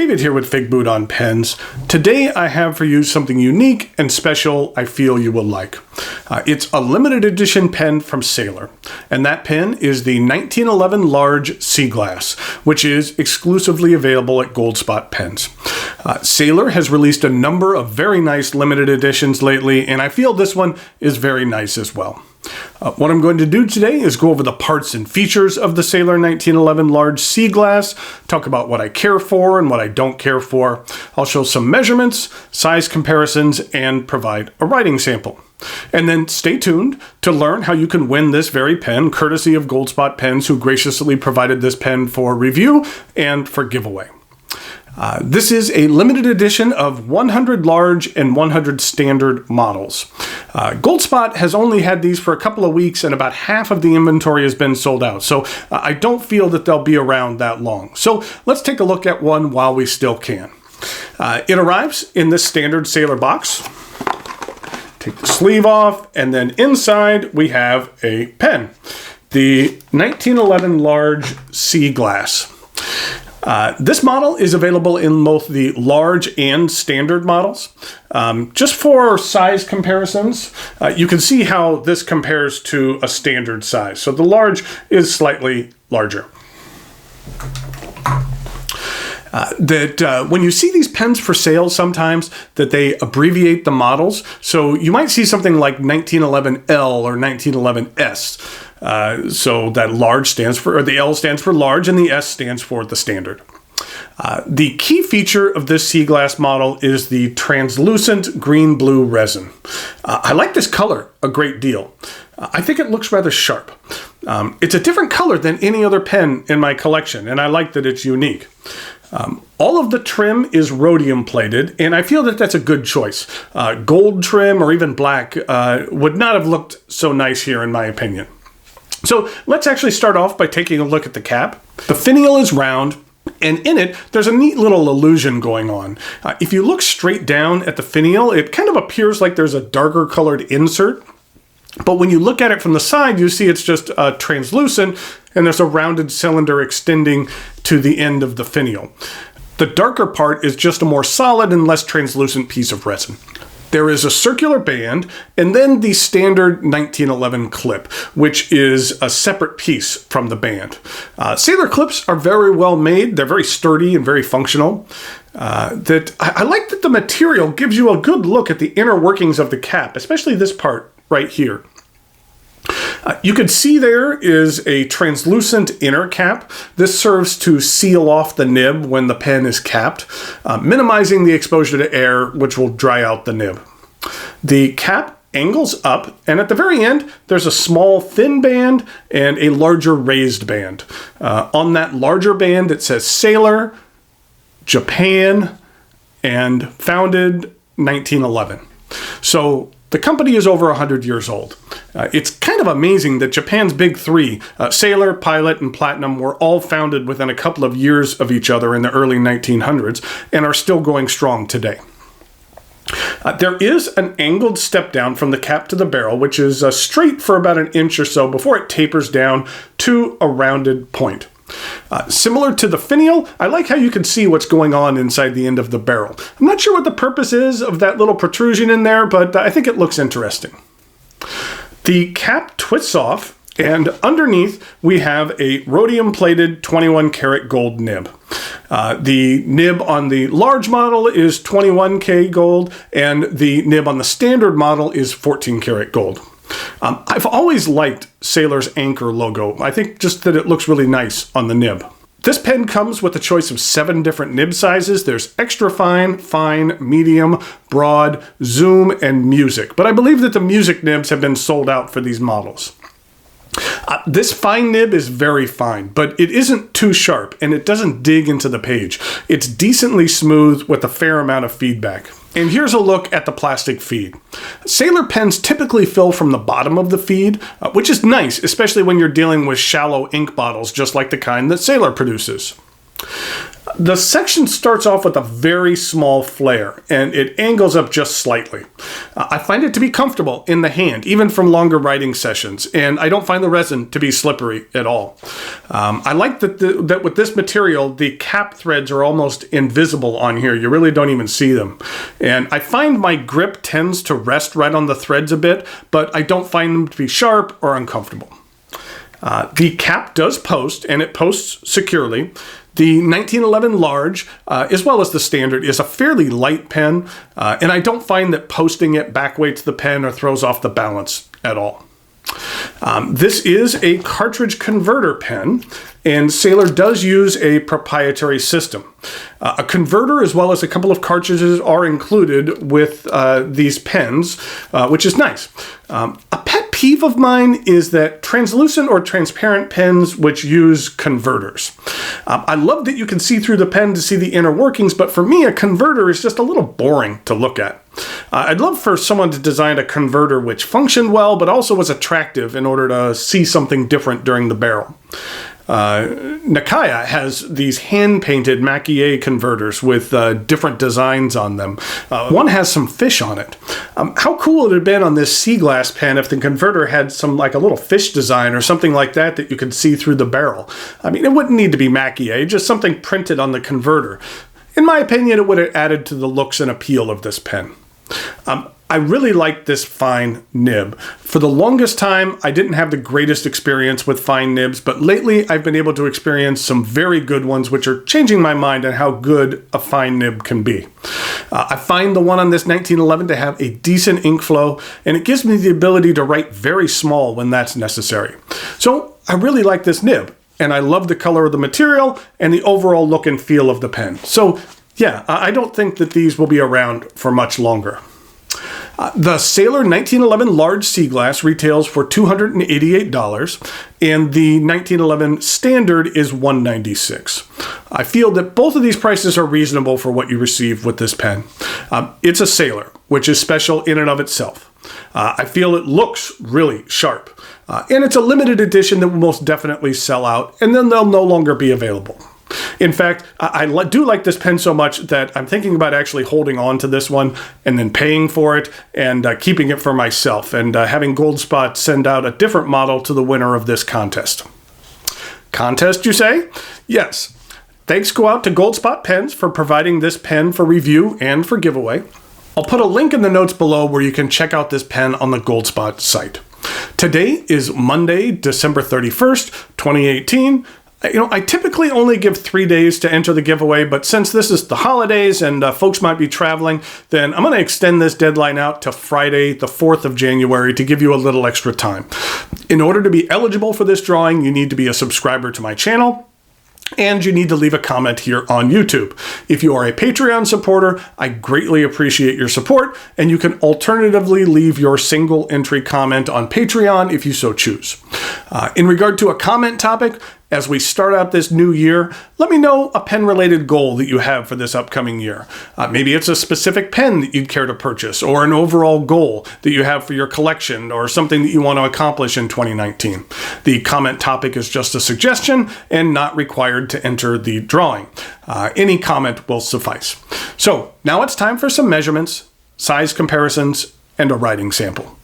David here with Figboot on Pens. Today I have for you something unique and special I feel you will like. It's a limited edition pen from Sailor, and that pen is the 1911 Large Sea Glass, which is exclusively available at Goldspot Pens. Sailor has released a number of very nice limited editions lately, and I feel this one is very nice as well. What I'm going to do today is go over the parts and features of the Sailor 1911 Large Sea Glass, talk about what I care for and what I don't care for. I'll show some measurements, size comparisons, and provide a writing sample. And then stay tuned to learn how you can win this very pen, courtesy of Goldspot Pens, who graciously provided this pen for review and for giveaway. This is a limited edition of 100 large and 100 standard models. Goldspot has only had these for a couple of weeks and about half of the inventory has been sold out, so I don't feel that they'll be around that long. So let's take a look at one while we still can. It arrives in this standard Sailor box. Take the sleeve off, and then inside we have a pen. The 1911 Large Sea Glass. This model is available in both the large and standard models. Just for size comparisons, you can see how this compares to a standard size. So the large is slightly larger. When you see these pens for sale sometimes, that they abbreviate the models. So you might see something like 1911L or 1911S. So that large stands for, or the L stands for large and the S stands for the standard. The key feature of this sea glass model is the translucent green-blue resin. I like this color a great deal. I think it looks rather sharp. It's a different color than any other pen in my collection, and I like that it's unique. All of the trim is rhodium plated, and I feel that that's a good choice. Gold trim or even black would not have looked so nice here in my opinion. So let's actually start off by taking a look at the cap. The finial is round, and in it, there's a neat little illusion going on. If you look straight down at the finial, it kind of appears like there's a darker colored insert. But when you look at it from the side, you see it's just translucent, and there's a rounded cylinder extending to the end of the finial. The darker part is just a more solid and less translucent piece of resin. There is a circular band, and then the standard 1911 clip, which is a separate piece from the band. Sailor clips are very well made. They're very sturdy and very functional. I like that the material gives you a good look at the inner workings of the cap, especially this part right here. You can see there is a translucent inner cap. This serves to seal off the nib when the pen is capped, minimizing the exposure to air, which will dry out the nib. The cap angles up, and at the very end, there's a small thin band and a larger raised band. On that larger band, it says Sailor, Japan, and founded 1911. So the company is over 100 years old. It's kind of amazing that Japan's big three, Sailor, Pilot, and Platinum, were all founded within a couple of years of each other in the early 1900s and are still going strong today. There is an angled step down from the cap to the barrel, which is straight for about an inch or so before it tapers down to a rounded point. Similar to the finial, I like how you can see what's going on inside the end of the barrel. I'm not sure what the purpose is of that little protrusion in there, but I think it looks interesting. The cap twists off, and underneath we have a rhodium-plated 21-karat gold nib. The nib on the large model is 21K gold, and the nib on the standard model is 14-karat gold. I've always liked Sailor's anchor logo. I think just that it looks really nice on the nib. This pen comes with a choice of 7 different nib sizes. There's extra fine, fine, medium, broad, zoom, and music. But I believe that the music nibs have been sold out for these models. This fine nib is very fine, but it isn't too sharp, and it doesn't dig into the page. It's decently smooth with a fair amount of feedback. And here's a look at the plastic feed. Sailor pens typically fill from the bottom of the feed, which is nice, especially when you're dealing with shallow ink bottles, just like the kind that Sailor produces. The section starts off with a very small flare, and it angles up just slightly. I find it to be comfortable in the hand, even from longer writing sessions, and I don't find the resin to be slippery at all. I like that with this material, the cap threads are almost invisible on here. You really don't even see them. And I find my grip tends to rest right on the threads a bit, but I don't find them to be sharp or uncomfortable. The cap does post, and it posts securely. The 1911 large, as well as the standard, is a fairly light pen, and I don't find that posting it back weights the pen or throws off the balance at all. This is a cartridge converter pen, and Sailor does use a proprietary system. A converter as well as a couple of cartridges are included with these pens, which is nice. A pet peeve of mine is that translucent or transparent pens which use converters. I love that you can see through the pen to see the inner workings, but for me a converter is just a little boring to look at. I'd love for someone to design a converter which functioned well but also was attractive in order to see something different during the barrel. Nakaya has these hand-painted maquillé converters with different designs on them. One has some fish on it. How cool would it have been on this sea glass pen if the converter had some like a little fish design or something like that that you could see through the barrel? I mean, it wouldn't need to be maquillé, just something printed on the converter. In my opinion, it would have added to the looks and appeal of this pen. I really like this fine nib. For the longest time, I didn't have the greatest experience with fine nibs, but lately I've been able to experience some very good ones, which are changing my mind on how good a fine nib can be. I find the one on this 1911 to have a decent ink flow, and it gives me the ability to write very small when that's necessary. So I really like this nib, and I love the color of the material and the overall look and feel of the pen. So yeah, I don't think that these will be around for much longer. The Sailor 1911 Large Sea Glass retails for $288, and the 1911 Standard is $196. I feel that both of these prices are reasonable for what you receive with this pen. It's a Sailor, which is special in and of itself. I feel it looks really sharp, and it's a limited edition that will most definitely sell out, and then they'll no longer be available. In fact, I do like this pen so much that I'm thinking about actually holding on to this one and then paying for it and keeping it for myself and having Goldspot send out a different model to the winner of this contest. Contest, you say? Yes. Thanks go out to Goldspot Pens for providing this pen for review and for giveaway. I'll put a link in the notes below where you can check out this pen on the Goldspot site. Today is Monday, December 31st, 2018. I typically only give 3 days to enter the giveaway, but since this is the holidays and folks might be traveling, then I'm going to extend this deadline out to Friday, the 4th of January to give you a little extra time. In order to be eligible for this drawing, you need to be a subscriber to my channel, and you need to leave a comment here on YouTube. If you are a Patreon supporter, I greatly appreciate your support, and you can alternatively leave your single entry comment on Patreon if you so choose. In regard to a comment topic, as we start out this new year, let me know a pen-related goal that you have for this upcoming year. Maybe it's a specific pen that you'd care to purchase, or an overall goal that you have for your collection, or something that you want to accomplish in 2019. The comment topic is just a suggestion and not required to enter the drawing. Any comment will suffice. So now it's time for some measurements, size comparisons, and a writing sample.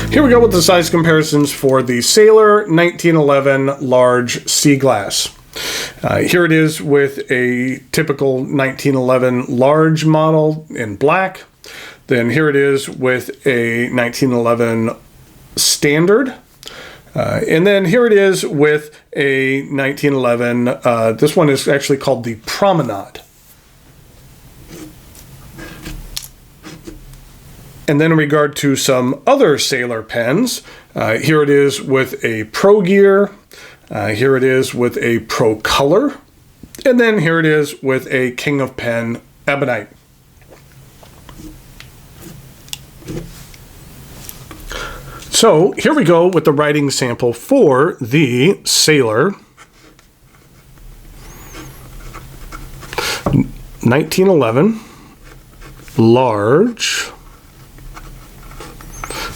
Here we go with the size comparisons for the Sailor 1911 Large Sea Glass. Here it is with a typical 1911 large model in black. Then here it is with a 1911 standard. And then here it is with a 1911, this one is actually called the Promenade. And then in regard to some other Sailor pens, here it is with a Pro Gear, here it is with a Pro Color, and then here it is with a King of Pen Ebonite. So here we go with the writing sample for the Sailor 1911 Large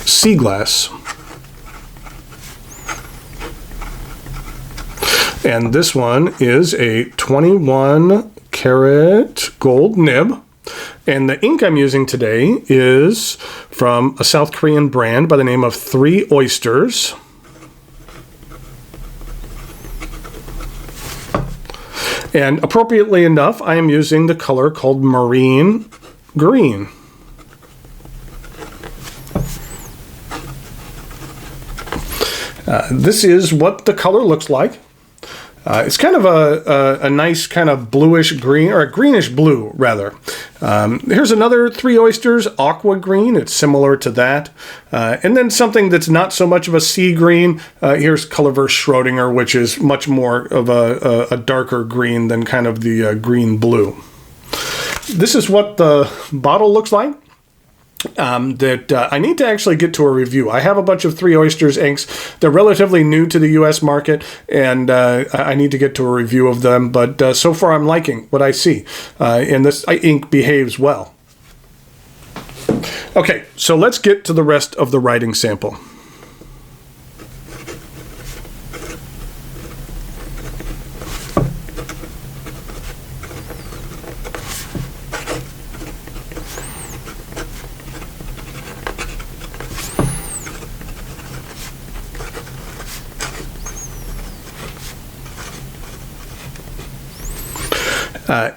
sea glass. And this one is a 21 karat gold nib. And the ink I'm using today is from a South Korean brand by the name of 3 Oysters. And appropriately enough, I am using the color called marine green. This is what the color looks like. It's kind of a nice kind of bluish green, or a greenish blue rather. Here's another 3 Oysters aqua green. It's similar to that. And then something that's not so much of a sea green. Here's Colorverse Schrodinger, which is much more of a darker green than kind of the green blue. This is what the bottle looks like. I need to actually get to a review. I have a bunch of 3 Oysters inks. They're relatively new to the U.S. market, and I need to get to a review of them. But so far, I'm liking what I see, and this ink behaves well. Okay, so let's get to the rest of the writing sample.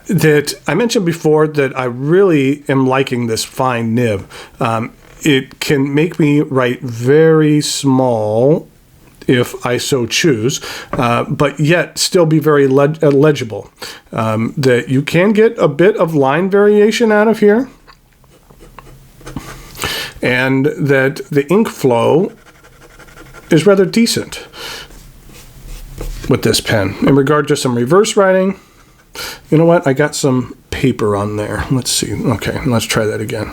That I mentioned before that I really am liking this fine nib. It can make me write very small if I so choose, but yet still be very legible. That you can get a bit of line variation out of here, and that the ink flow is rather decent with this pen. In regard to some reverse writing, you know what? I got some paper on there. Let's see. Okay, let's try that again.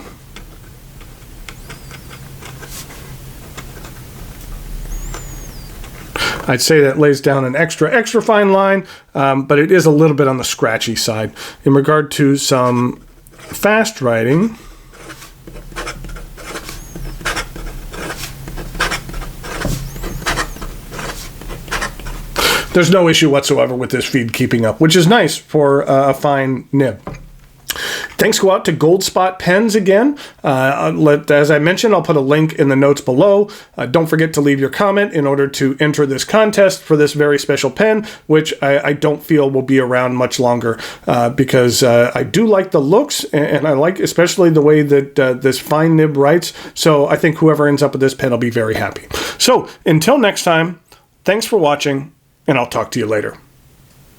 I'd say that lays down an extra fine line, but it is a little bit on the scratchy side. In regard to some fast writing, there's no issue whatsoever with this feed keeping up, which is nice for a fine nib. Thanks go out to Gold Spot Pens again. As I mentioned, I'll put a link in the notes below. Don't forget to leave your comment in order to enter this contest for this very special pen, which I don't feel will be around much longer because I do like the looks, and I like especially the way that this fine nib writes. So I think whoever ends up with this pen will be very happy. So until next time, thanks for watching, and I'll talk to you later.